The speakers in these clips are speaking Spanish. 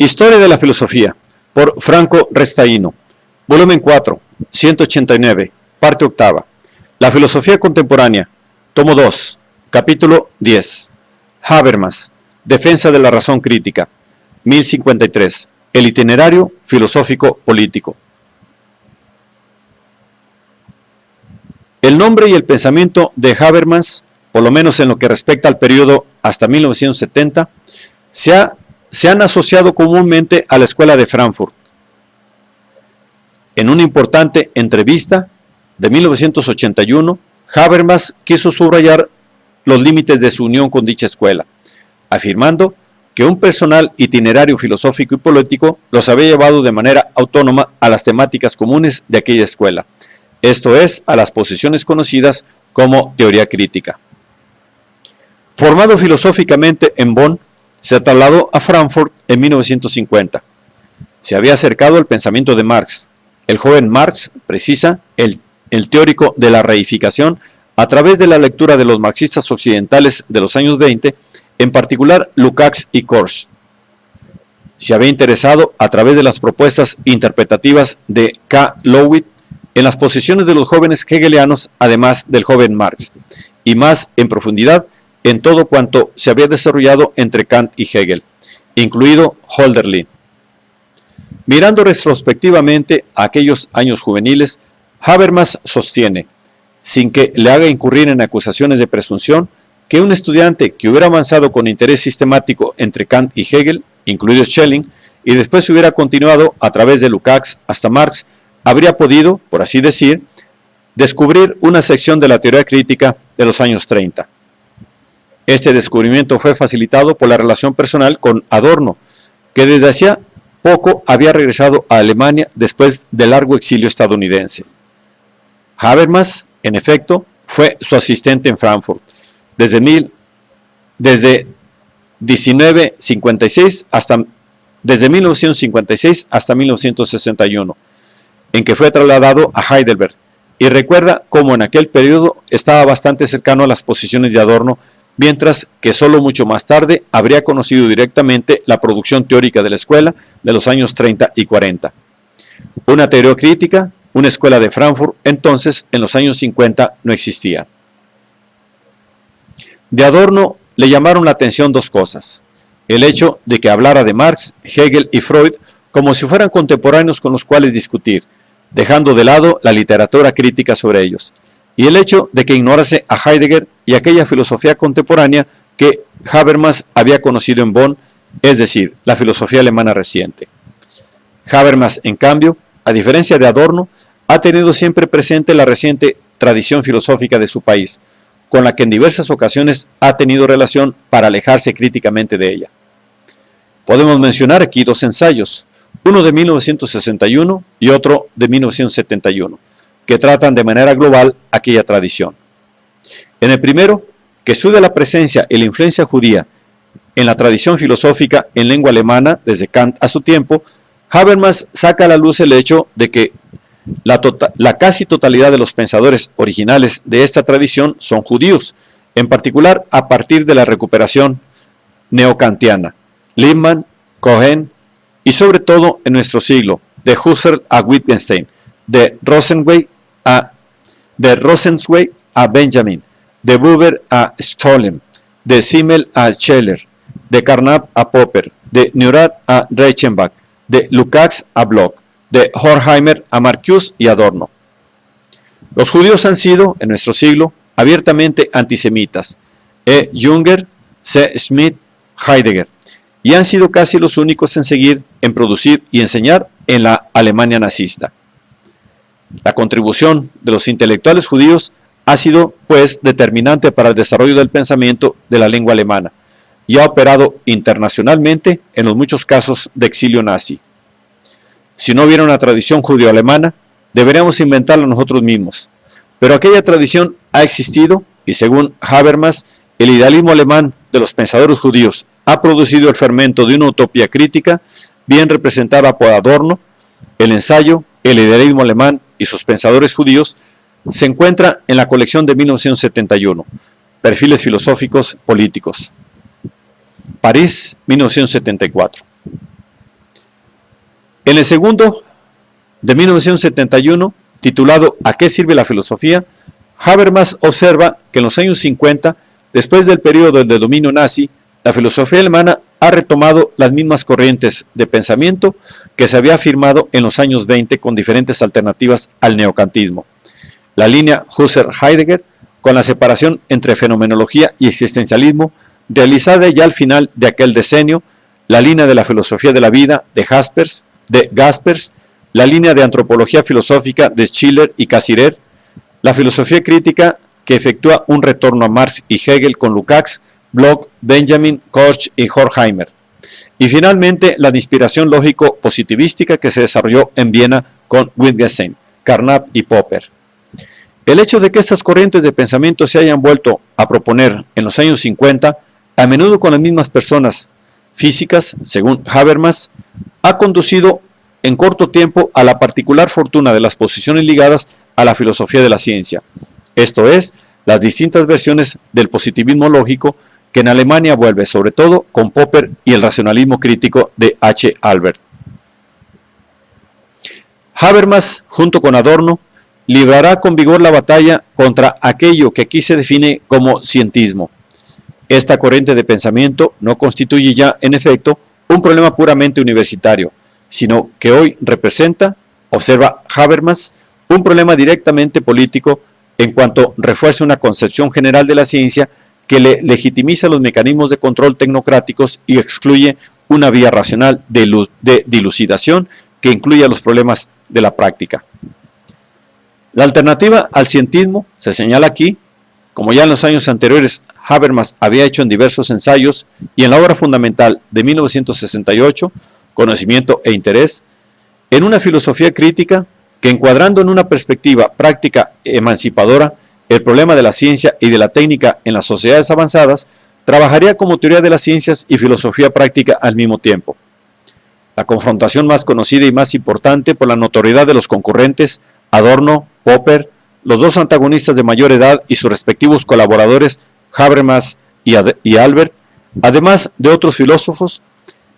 Historia de la filosofía, por Franco Restaino, volumen 4, 189, parte octava. La filosofía contemporánea, tomo 2, capítulo 10. Habermas, defensa de la razón crítica, 1053, el itinerario filosófico político. El nombre y el pensamiento de Habermas, por lo menos en lo que respecta al periodo hasta 1970, se han asociado comúnmente a la Escuela de Frankfurt. En una importante entrevista de 1981, Habermas quiso subrayar los límites de su unión con dicha escuela, afirmando que un personal itinerario filosófico y político los había llevado de manera autónoma a las temáticas comunes de aquella escuela, esto es, a las posiciones conocidas como teoría crítica. Formado filosóficamente en Bonn, se trasladó a Frankfurt en 1950. Se había acercado al pensamiento de Marx. El joven Marx precisa el teórico de la reificación a través de la lectura de los marxistas occidentales de los años 20, en particular Lukács y Korsch. Se había interesado a través de las propuestas interpretativas de K. Löwit en las posiciones de los jóvenes hegelianos, además del joven Marx, y más en profundidad en todo cuanto se había desarrollado entre Kant y Hegel, incluido Hölderlin. Mirando retrospectivamente a aquellos años juveniles, Habermas sostiene, sin que le haga incurrir en acusaciones de presunción, que un estudiante que hubiera avanzado con interés sistemático entre Kant y Hegel, incluido Schelling, y después hubiera continuado a través de Lukács hasta Marx, habría podido, por así decir, descubrir una sección de la teoría crítica de los años 30. Este descubrimiento fue facilitado por la relación personal con Adorno, que desde hacía poco había regresado a Alemania después del largo exilio estadounidense. Habermas, en efecto, fue su asistente en Frankfurt, desde 1956 hasta 1961, en que fue trasladado a Heidelberg, y recuerda cómo en aquel periodo estaba bastante cercano a las posiciones de Adorno, mientras que solo mucho más tarde habría conocido directamente la producción teórica de la escuela de los años 30 y 40. Una teoría crítica, una escuela de Frankfurt, entonces en los años 50 no existía. De Adorno le llamaron la atención dos cosas: el hecho de que hablara de Marx, Hegel y Freud como si fueran contemporáneos con los cuales discutir, dejando de lado la literatura crítica sobre ellos, y el hecho de que ignorase a Heidegger y aquella filosofía contemporánea que Habermas había conocido en Bonn, es decir, la filosofía alemana reciente. Habermas, en cambio, a diferencia de Adorno, ha tenido siempre presente la reciente tradición filosófica de su país, con la que en diversas ocasiones ha tenido relación para alejarse críticamente de ella. Podemos mencionar aquí dos ensayos, uno de 1961 y otro de 1971, que tratan de manera global aquella tradición. En el primero, que estudia la presencia y la influencia judía en la tradición filosófica en lengua alemana desde Kant a su tiempo, Habermas saca a la luz el hecho de que la casi totalidad de los pensadores originales de esta tradición son judíos, en particular a partir de la recuperación neokantiana, Lippmann, Cohen y sobre todo en nuestro siglo, de Husserl a Wittgenstein, de Rosenzweig a Benjamin, de Buber a Stollen, de Simmel a Scheler, de Carnap a Popper, de Neurath a Reichenbach, de Lukács a Bloch, de Horkheimer a Marcuse y Adorno. Los judíos han sido, en nuestro siglo, abiertamente antisemitas, E. Junger, C. Schmidt, Heidegger, y han sido casi los únicos en seguir, en producir y enseñar en la Alemania nazista. La contribución de los intelectuales judíos ha sido, pues, determinante para el desarrollo del pensamiento de la lengua alemana y ha operado internacionalmente en los muchos casos de exilio nazi. Si no hubiera una tradición judío-alemana, deberíamos inventarla nosotros mismos. Pero aquella tradición ha existido y, según Habermas, el idealismo alemán de los pensadores judíos ha producido el fermento de una utopía crítica bien representada por Adorno. El ensayo, el idealismo alemán y sus pensadores judíos, se encuentra en la colección de 1971, Perfiles filosóficos políticos. París, 1974. En el segundo, de 1971, titulado ¿A qué sirve la filosofía?, Habermas observa que en los años 50, después del periodo del dominio nazi, la filosofía alemana ha retomado las mismas corrientes de pensamiento que se había afirmado en los años 20 con diferentes alternativas al neocantismo. La línea Husserl-Heidegger, con la separación entre fenomenología y existencialismo, realizada ya al final de aquel decenio, la línea de la filosofía de la vida de Jaspers, la línea de antropología filosófica de Schiller y Cassirer, la filosofía crítica que efectúa un retorno a Marx y Hegel con Lukács, Bloch, Benjamin, Koch y Horkheimer. Y finalmente la de inspiración lógico-positivística que se desarrolló en Viena con Wittgenstein, Carnap y Popper. El hecho de que estas corrientes de pensamiento se hayan vuelto a proponer en los años 50, a menudo con las mismas personas físicas, según Habermas, ha conducido en corto tiempo a la particular fortuna de las posiciones ligadas a la filosofía de la ciencia, esto es, las distintas versiones del positivismo lógico que en Alemania vuelve sobre todo con Popper y el racionalismo crítico de H. Albert. Habermas, junto con Adorno, librará con vigor la batalla contra aquello que aquí se define como cientismo. Esta corriente de pensamiento no constituye ya, en efecto, un problema puramente universitario, sino que hoy representa, observa Habermas, un problema directamente político en cuanto refuerza una concepción general de la ciencia que le legitimiza los mecanismos de control tecnocráticos y excluye una vía racional de dilucidación que incluya los problemas de la práctica. La alternativa al cientismo se señala aquí, como ya en los años anteriores Habermas había hecho en diversos ensayos y en la obra fundamental de 1968, Conocimiento e Interés, en una filosofía crítica que, encuadrando en una perspectiva práctica emancipadora el problema de la ciencia y de la técnica en las sociedades avanzadas, trabajaría como teoría de las ciencias y filosofía práctica al mismo tiempo. La confrontación más conocida y más importante por la notoriedad de los concurrentes, Adorno, Popper, los dos antagonistas de mayor edad y sus respectivos colaboradores, Habermas y Albert, además de otros filósofos,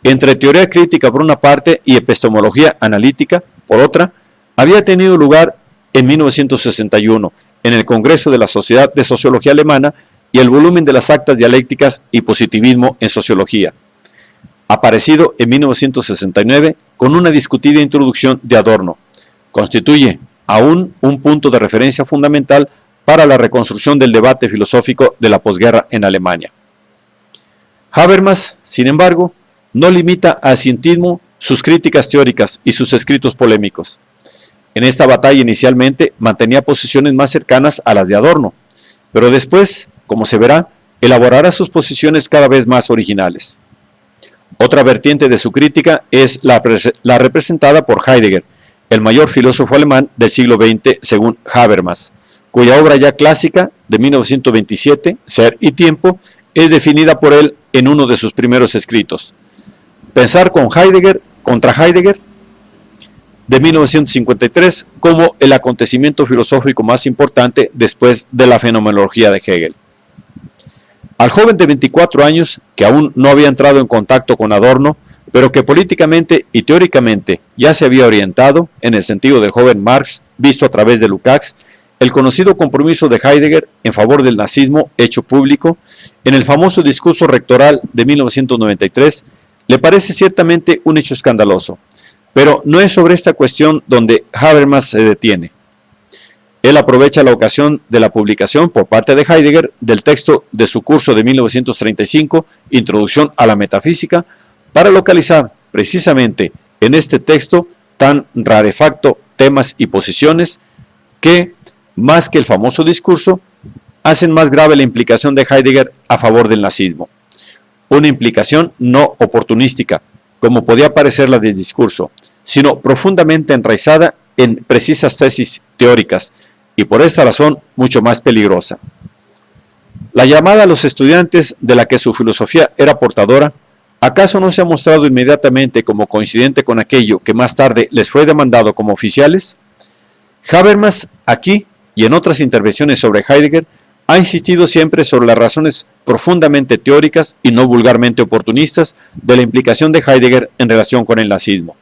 entre teoría crítica por una parte y epistemología analítica por otra, había tenido lugar en 1961 en el Congreso de la Sociedad de Sociología Alemana y el volumen de las actas dialécticas y positivismo en sociología, aparecido en 1969 con una discutida introducción de Adorno, constituye aún un punto de referencia fundamental para la reconstrucción del debate filosófico de la posguerra en Alemania. Habermas, sin embargo, no limita al cientismo sus críticas teóricas y sus escritos polémicos. En esta batalla inicialmente mantenía posiciones más cercanas a las de Adorno, pero después, como se verá, elaborará sus posiciones cada vez más originales. Otra vertiente de su crítica es la representada por Heidegger, el mayor filósofo alemán del siglo XX según Habermas, cuya obra ya clásica de 1927, Ser y Tiempo, es definida por él en uno de sus primeros escritos. Pensar contra Heidegger, de 1953, como el acontecimiento filosófico más importante después de la fenomenología de Hegel. Al joven de 24 años, que aún no había entrado en contacto con Adorno, pero que políticamente y teóricamente ya se había orientado, en el sentido del joven Marx, visto a través de Lukács, el conocido compromiso de Heidegger en favor del nazismo hecho público, en el famoso discurso rectoral de 1993, le parece ciertamente un hecho escandaloso, pero no es sobre esta cuestión donde Habermas se detiene. Él aprovecha la ocasión de la publicación por parte de Heidegger del texto de su curso de 1935, Introducción a la Metafísica, para localizar precisamente en este texto tan rarefacto temas y posiciones que, más que el famoso discurso, hacen más grave la implicación de Heidegger a favor del nazismo. Una implicación no oportunística, como podía parecer la del discurso, sino profundamente enraizada en precisas tesis teóricas y por esta razón mucho más peligrosa. La llamada a los estudiantes de la que su filosofía era portadora, ¿acaso no se ha mostrado inmediatamente como coincidente con aquello que más tarde les fue demandado como oficiales? Habermas, aquí y en otras intervenciones sobre Heidegger, ha insistido siempre sobre las razones profundamente teóricas y no vulgarmente oportunistas de la implicación de Heidegger en relación con el nazismo.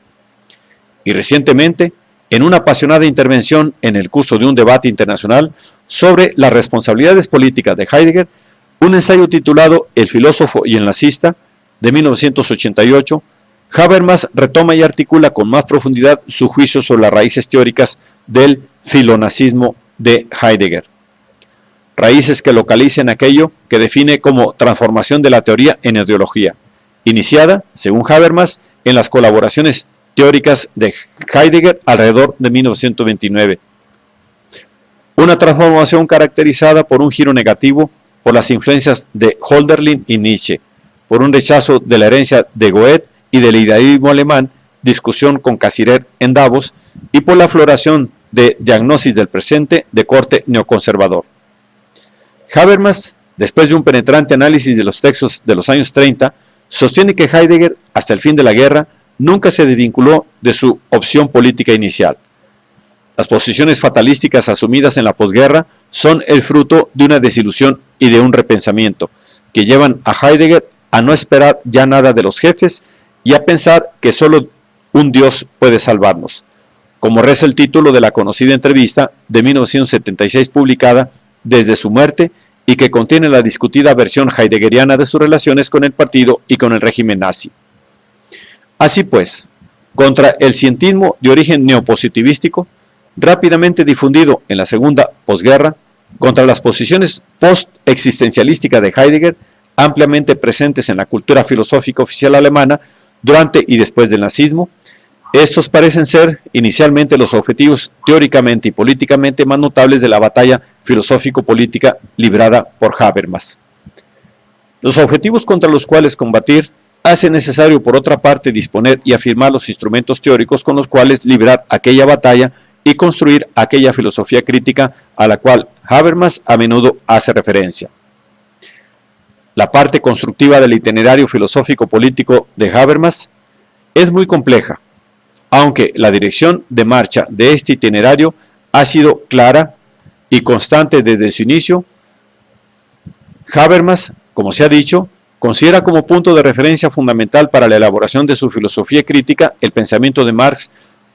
y recientemente en una apasionada intervención en el curso de un debate internacional sobre las responsabilidades políticas de Heidegger, un ensayo titulado El filósofo y el nazista, de 1988, Habermas retoma y articula con más profundidad su juicio sobre las raíces teóricas del filonazismo de Heidegger. Raíces que localicen aquello que define como transformación de la teoría en ideología, iniciada, según Habermas, en las colaboraciones teóricas de Heidegger alrededor de 1929. Una transformación caracterizada por un giro negativo por las influencias de Hölderlin y Nietzsche, por un rechazo de la herencia de Goethe y del idealismo alemán, discusión con Cassirer en Davos, y por la floración de diagnosis del presente de corte neoconservador. Habermas, después de un penetrante análisis de los textos de los años 30, sostiene que Heidegger, hasta el fin de la guerra, nunca se desvinculó de su opción política inicial. Las posiciones fatalísticas asumidas en la posguerra son el fruto de una desilusión y de un repensamiento, que llevan a Heidegger a no esperar ya nada de los jefes y a pensar que solo un Dios puede salvarnos, como reza el título de la conocida entrevista de 1976 publicada desde su muerte y que contiene la discutida versión heideggeriana de sus relaciones con el partido y con el régimen nazi. Así pues, contra el cientismo de origen neopositivístico, rápidamente difundido en la segunda posguerra, contra las posiciones post-existencialísticas de Heidegger, ampliamente presentes en la cultura filosófica oficial alemana durante y después del nazismo, estos parecen ser inicialmente los objetivos teóricamente y políticamente más notables de la batalla filosófico-política librada por Habermas. Los objetivos contra los cuales combatir hace necesario, por otra parte, disponer y afirmar los instrumentos teóricos con los cuales librar aquella batalla y construir aquella filosofía crítica a la cual Habermas a menudo hace referencia. La parte constructiva del itinerario filosófico-político de Habermas es muy compleja, aunque la dirección de marcha de este itinerario ha sido clara y constante desde su inicio. Habermas, como se ha dicho, considera como punto de referencia fundamental para la elaboración de su filosofía crítica el pensamiento de Marx,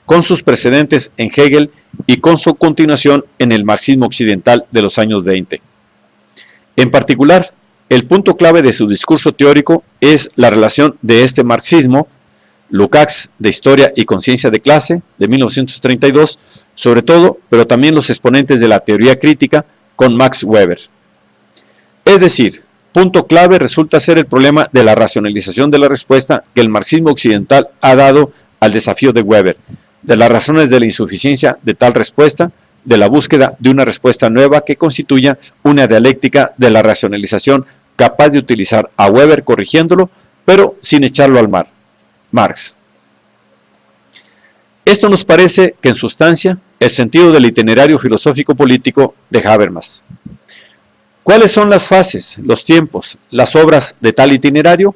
con sus precedentes en Hegel y con su continuación en el marxismo occidental de los años 20. En particular, el punto clave de su discurso teórico es la relación de este marxismo, Lukács de Historia y Conciencia de Clase, de 1932, sobre todo, pero también los exponentes de la teoría crítica, con Max Weber. Es decir, punto clave resulta ser el problema de la racionalización de la respuesta que el marxismo occidental ha dado al desafío de Weber, de las razones de la insuficiencia de tal respuesta, de la búsqueda de una respuesta nueva que constituya una dialéctica de la racionalización capaz de utilizar a Weber corrigiéndolo, pero sin echarlo al mar. Marx. Esto nos parece que en sustancia el sentido del itinerario filosófico-político de Habermas. ¿Cuáles son las fases, los tiempos, las obras de tal itinerario?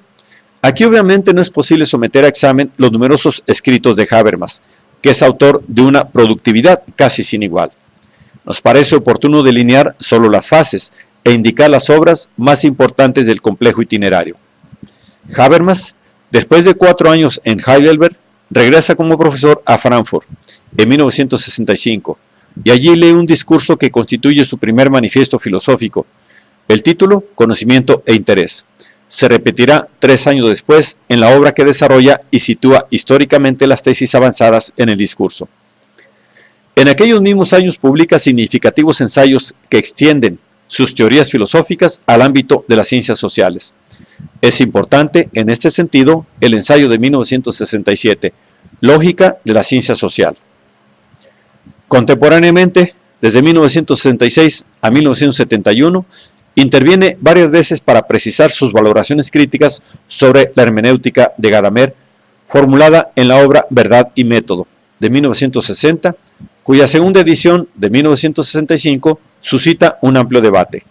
Aquí obviamente no es posible someter a examen los numerosos escritos de Habermas, que es autor de una productividad casi sin igual. Nos parece oportuno delinear solo las fases e indicar las obras más importantes del complejo itinerario. Habermas, después de 4 años en Heidelberg, regresa como profesor a Frankfurt en 1965 y allí lee un discurso que constituye su primer manifiesto filosófico. El título, Conocimiento e Interés. Se repetirá 3 años después en la obra que desarrolla y sitúa históricamente las tesis avanzadas en el discurso. En aquellos mismos años publica significativos ensayos que extienden sus teorías filosóficas al ámbito de las ciencias sociales. Es importante, en este sentido, el ensayo de 1967, Lógica de la ciencia social. Contemporáneamente, desde 1966 a 1971, interviene varias veces para precisar sus valoraciones críticas sobre la hermenéutica de Gadamer, formulada en la obra Verdad y Método, de 1960, cuya segunda edición, de 1965, suscita un amplio debate.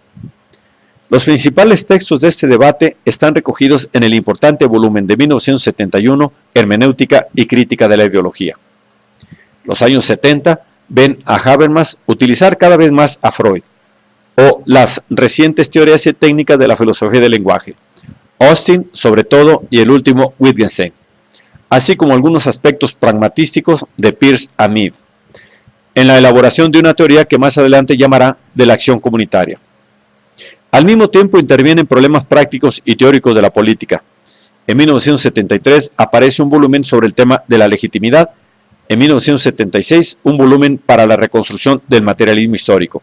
Los principales textos de este debate están recogidos en el importante volumen de 1971, Hermenéutica y Crítica de la Ideología. Los años 70 ven a Habermas utilizar cada vez más a Freud, o las recientes teorías y técnicas de la filosofía del lenguaje, Austin sobre todo y el último Wittgenstein. así como algunos aspectos pragmatísticos de Peirce a Mead, en la elaboración de una teoría que más adelante llamará de la acción comunitaria. Al mismo tiempo intervienen problemas prácticos y teóricos de la política. En 1973 aparece un volumen sobre el tema de la legitimidad, en 1976 un volumen para la reconstrucción del materialismo histórico.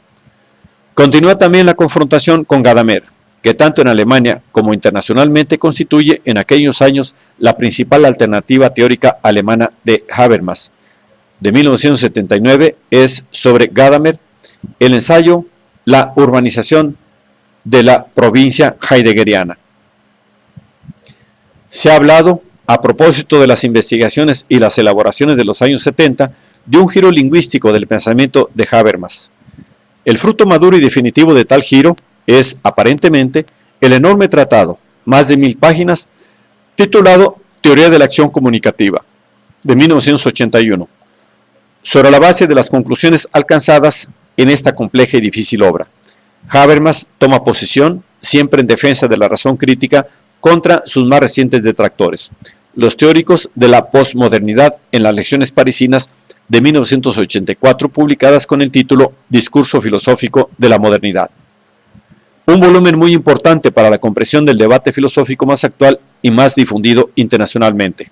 Continúa también la confrontación con Gadamer, que tanto en Alemania como internacionalmente constituye en aquellos años la principal alternativa teórica alemana de Habermas. De 1979 es sobre Gadamer el ensayo La urbanización de la provincia heideggeriana. Se ha hablado, a propósito de las investigaciones y las elaboraciones de los años 70, de un giro lingüístico del pensamiento de Habermas. El fruto maduro y definitivo de tal giro es, aparentemente, el enorme tratado, más de 1000 páginas, titulado Teoría de la Acción Comunicativa, de 1981, sobre la base de las conclusiones alcanzadas en esta compleja y difícil obra. Habermas toma posición, siempre en defensa de la razón crítica, contra sus más recientes detractores, los teóricos de la posmodernidad, en las lecciones parisinas de 1984, publicadas con el título Discurso filosófico de la modernidad. Un volumen muy importante para la comprensión del debate filosófico más actual y más difundido internacionalmente.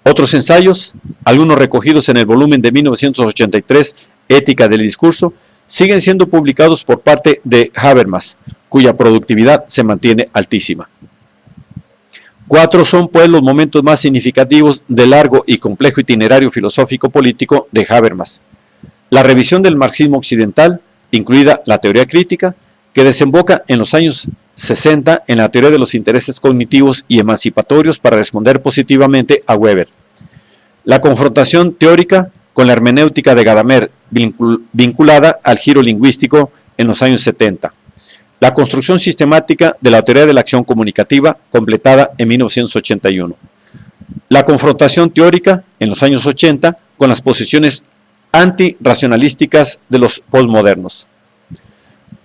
Otros ensayos, algunos recogidos en el volumen de 1983, Ética del Discurso, siguen siendo publicados por parte de Habermas, cuya productividad se mantiene altísima. 4 son pues los momentos más significativos del largo y complejo itinerario filosófico-político de Habermas. La revisión del marxismo occidental, incluida la teoría crítica, que desemboca en los años 60 en la teoría de los intereses cognitivos y emancipatorios para responder positivamente a Weber. La confrontación teórica con la hermenéutica de Gadamer, vinculada al giro lingüístico en los años 70. La construcción sistemática de la teoría de la acción comunicativa, completada en 1981. La confrontación teórica en los años 80 con las posiciones antirracionalísticas de los posmodernos.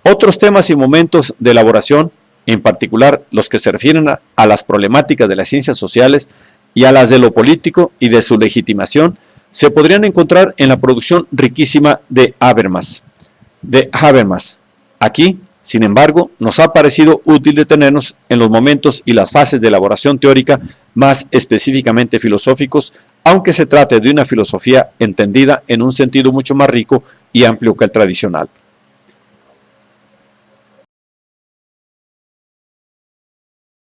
Otros temas y momentos de elaboración, en particular los que se refieren a las problemáticas de las ciencias sociales y a las de lo político y de su legitimación, se podrían encontrar en la producción riquísima de Habermas. Aquí, sin embargo, nos ha parecido útil detenernos en los momentos y las fases de elaboración teórica más específicamente filosóficos, aunque se trate de una filosofía entendida en un sentido mucho más rico y amplio que el tradicional.